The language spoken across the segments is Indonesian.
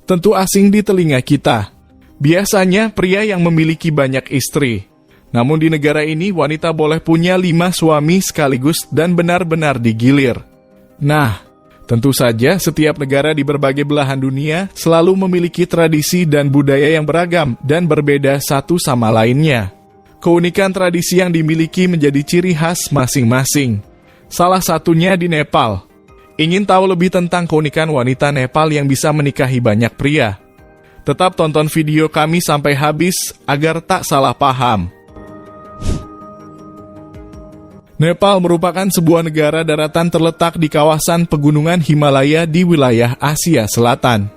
tentu asing di telinga kita. Biasanya pria yang memiliki banyak istri. Namun di negara ini wanita boleh punya 5 suami sekaligus dan benar-benar digilir. Nah, tentu saja setiap negara di berbagai belahan dunia selalu memiliki tradisi dan budaya yang beragam dan berbeda satu sama lainnya. Keunikan tradisi yang dimiliki menjadi ciri khas masing-masing. Salah satunya di Nepal. Ingin tahu lebih tentang keunikan wanita Nepal yang bisa menikahi banyak pria? Tetap tonton video kami sampai habis agar tak salah paham. Nepal merupakan sebuah negara daratan terletak di kawasan pegunungan Himalaya di wilayah Asia Selatan.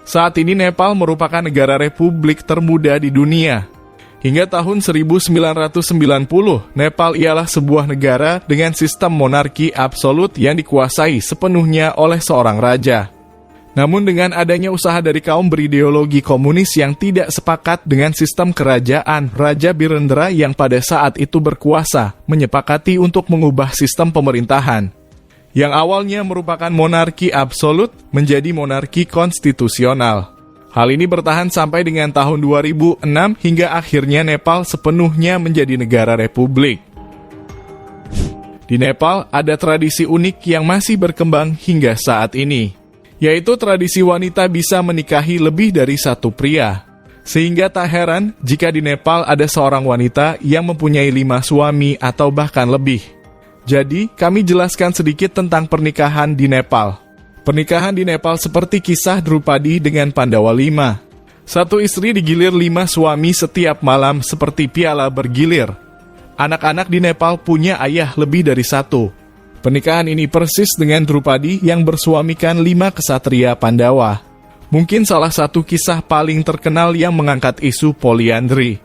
Saat ini Nepal merupakan negara republik termuda di dunia. Hingga tahun 1990, Nepal ialah sebuah negara dengan sistem monarki absolut yang dikuasai sepenuhnya oleh seorang raja. Namun dengan adanya usaha dari kaum berideologi komunis yang tidak sepakat dengan sistem kerajaan, Raja Birendra yang pada saat itu berkuasa menyepakati untuk mengubah sistem pemerintahan. Yang awalnya merupakan monarki absolut menjadi monarki konstitusional. Hal ini bertahan sampai dengan tahun 2006 hingga akhirnya Nepal sepenuhnya menjadi negara republik. Di Nepal ada tradisi unik yang masih berkembang hingga saat ini, yaitu tradisi wanita bisa menikahi lebih dari satu pria. Sehingga tak heran jika di Nepal ada seorang wanita yang mempunyai 5 suami atau bahkan lebih. Jadi, kami jelaskan sedikit tentang pernikahan di Nepal. Pernikahan di Nepal seperti kisah Drupadi dengan Pandawa 5. Satu istri digilir 5 suami setiap malam seperti piala bergilir. Anak-anak di Nepal punya ayah lebih dari satu. Pernikahan ini persis dengan Drupadi yang bersuamikan 5 kesatria Pandawa. Mungkin salah satu kisah paling terkenal yang mengangkat isu poliandri.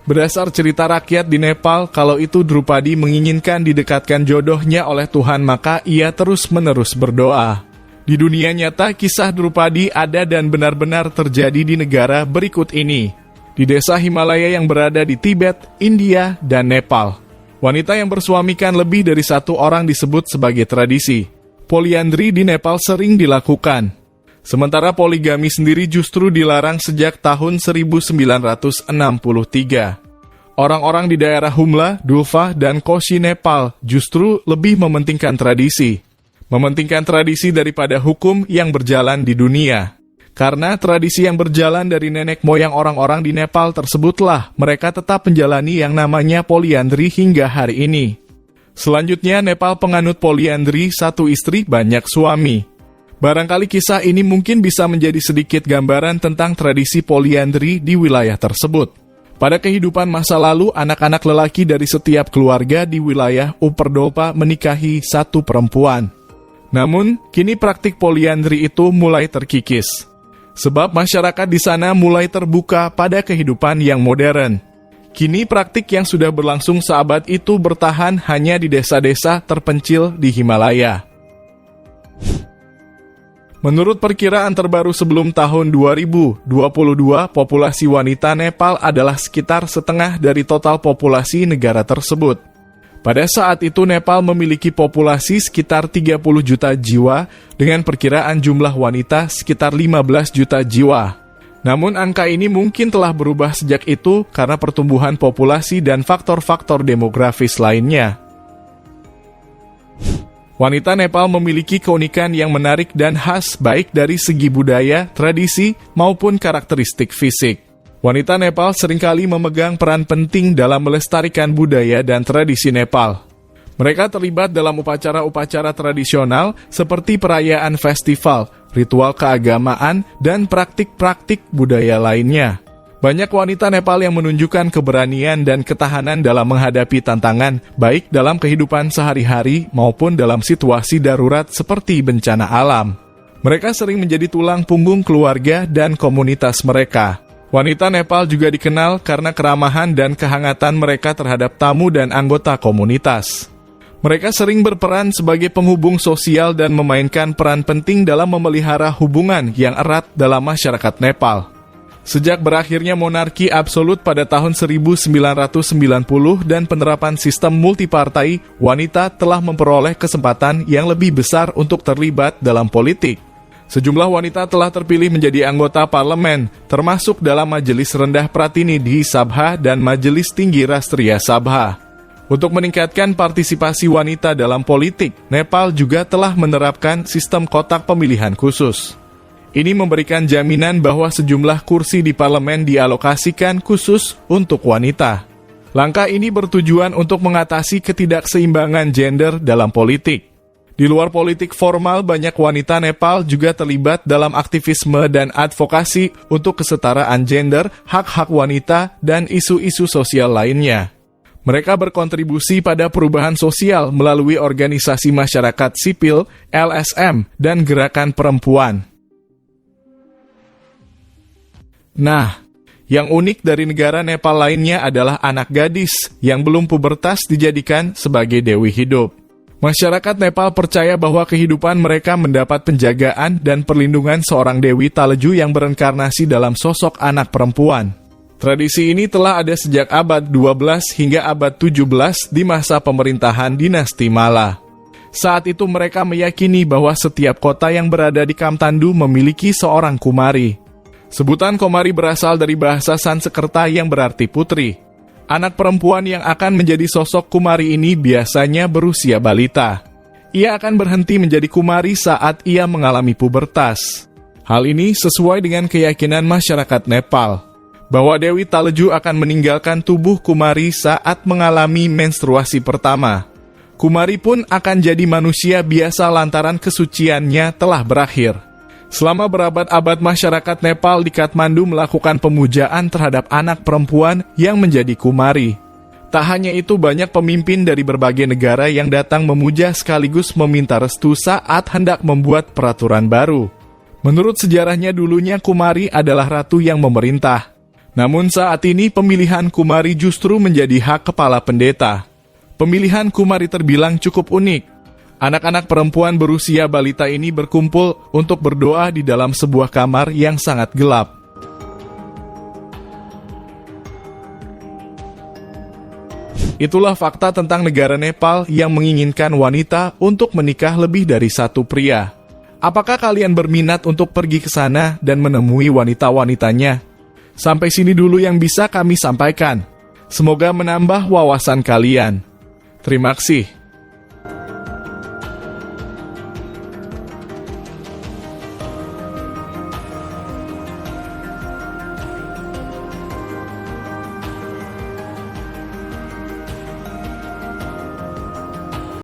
Berdasar cerita rakyat di Nepal, kalau itu Drupadi menginginkan didekatkan jodohnya oleh Tuhan, maka ia terus-menerus berdoa. Di dunia nyata, kisah Drupadi ada dan benar-benar terjadi di negara berikut ini. Di desa Himalaya yang berada di Tibet, India, dan Nepal. Wanita yang bersuamikan lebih dari satu orang disebut sebagai tradisi. Poliandri di Nepal sering dilakukan. Sementara poligami sendiri justru dilarang sejak tahun 1963. Orang-orang di daerah Humla, Dulfa, dan Koshi Nepal justru lebih mementingkan tradisi. Mementingkan tradisi daripada hukum yang berjalan di dunia. Karena tradisi yang berjalan dari nenek moyang orang-orang di Nepal tersebutlah mereka tetap menjalani yang namanya poliandri hingga hari ini. Selanjutnya, Nepal penganut poliandri, satu istri banyak suami. Barangkali kisah ini mungkin bisa menjadi sedikit gambaran tentang tradisi poliandri di wilayah tersebut. Pada kehidupan masa lalu, anak-anak lelaki dari setiap keluarga di wilayah Uperdolpa menikahi satu perempuan. Namun, kini praktik poliandri itu mulai terkikis. Sebab masyarakat di sana mulai terbuka pada kehidupan yang modern. Kini praktik yang sudah berlangsung seabad itu bertahan hanya di desa-desa terpencil di Himalaya. Menurut perkiraan terbaru sebelum tahun 2022, populasi wanita Nepal adalah sekitar setengah dari total populasi negara tersebut. Pada saat itu Nepal memiliki populasi sekitar 30 juta jiwa dengan perkiraan jumlah wanita sekitar 15 juta jiwa. Namun angka ini mungkin telah berubah sejak itu karena pertumbuhan populasi dan faktor-faktor demografis lainnya. Wanita Nepal memiliki keunikan yang menarik dan khas baik dari segi budaya, tradisi, maupun karakteristik fisik. Wanita Nepal seringkali memegang peran penting dalam melestarikan budaya dan tradisi Nepal. Mereka terlibat dalam upacara-upacara tradisional seperti perayaan festival, ritual keagamaan, dan praktik-praktik budaya lainnya. Banyak wanita Nepal yang menunjukkan keberanian dan ketahanan dalam menghadapi tantangan, baik dalam kehidupan sehari-hari maupun dalam situasi darurat seperti bencana alam. Mereka sering menjadi tulang punggung keluarga dan komunitas mereka. Wanita Nepal juga dikenal karena keramahan dan kehangatan mereka terhadap tamu dan anggota komunitas. Mereka sering berperan sebagai penghubung sosial dan memainkan peran penting dalam memelihara hubungan yang erat dalam masyarakat Nepal. Sejak berakhirnya monarki absolut pada tahun 1990 dan penerapan sistem multipartai, wanita telah memperoleh kesempatan yang lebih besar untuk terlibat dalam politik. Sejumlah wanita telah terpilih menjadi anggota parlemen, termasuk dalam Majelis Rendah Pratinidhi Sabha dan Majelis Tinggi Rastria Sabha. Untuk meningkatkan partisipasi wanita dalam politik, Nepal juga telah menerapkan sistem kotak pemilihan khusus. Ini memberikan jaminan bahwa sejumlah kursi di parlemen dialokasikan khusus untuk wanita. Langkah ini bertujuan untuk mengatasi ketidakseimbangan gender dalam politik. Di luar politik formal, banyak wanita Nepal juga terlibat dalam aktivisme dan advokasi untuk kesetaraan gender, hak-hak wanita, dan isu-isu sosial lainnya. Mereka berkontribusi pada perubahan sosial melalui organisasi masyarakat sipil, LSM, dan gerakan perempuan. Nah, yang unik dari negara Nepal lainnya adalah anak gadis yang belum pubertas dijadikan sebagai dewi hidup. Masyarakat Nepal percaya bahwa kehidupan mereka mendapat penjagaan dan perlindungan seorang Dewi Taleju yang berenkarnasi dalam sosok anak perempuan. Tradisi ini telah ada sejak abad 12 hingga abad 17 di masa pemerintahan dinasti Malla. Saat itu mereka meyakini bahwa setiap kota yang berada di Kamtandu memiliki seorang kumari. Sebutan kumari berasal dari bahasa Sanskerta yang berarti putri. Anak perempuan yang akan menjadi sosok kumari ini biasanya berusia balita. Ia akan berhenti menjadi kumari saat ia mengalami pubertas. Hal ini sesuai dengan keyakinan masyarakat Nepal, bahwa Dewi Taleju akan meninggalkan tubuh kumari saat mengalami menstruasi pertama. Kumari pun akan jadi manusia biasa lantaran kesuciannya telah berakhir. Selama berabad-abad masyarakat Nepal di Kathmandu melakukan pemujaan terhadap anak perempuan yang menjadi kumari. Tak hanya itu, banyak pemimpin dari berbagai negara yang datang memuja sekaligus meminta restu saat hendak membuat peraturan baru. Menurut sejarahnya dulunya kumari adalah ratu yang memerintah. Namun saat ini pemilihan kumari justru menjadi hak kepala pendeta. Pemilihan kumari terbilang cukup unik. Anak-anak perempuan berusia balita ini berkumpul untuk berdoa di dalam sebuah kamar yang sangat gelap. Itulah fakta tentang negara Nepal yang menginginkan wanita untuk menikah lebih dari satu pria. Apakah kalian berminat untuk pergi ke sana dan menemui wanita-wanitanya? Sampai sini dulu yang bisa kami sampaikan. Semoga menambah wawasan kalian. Terima kasih.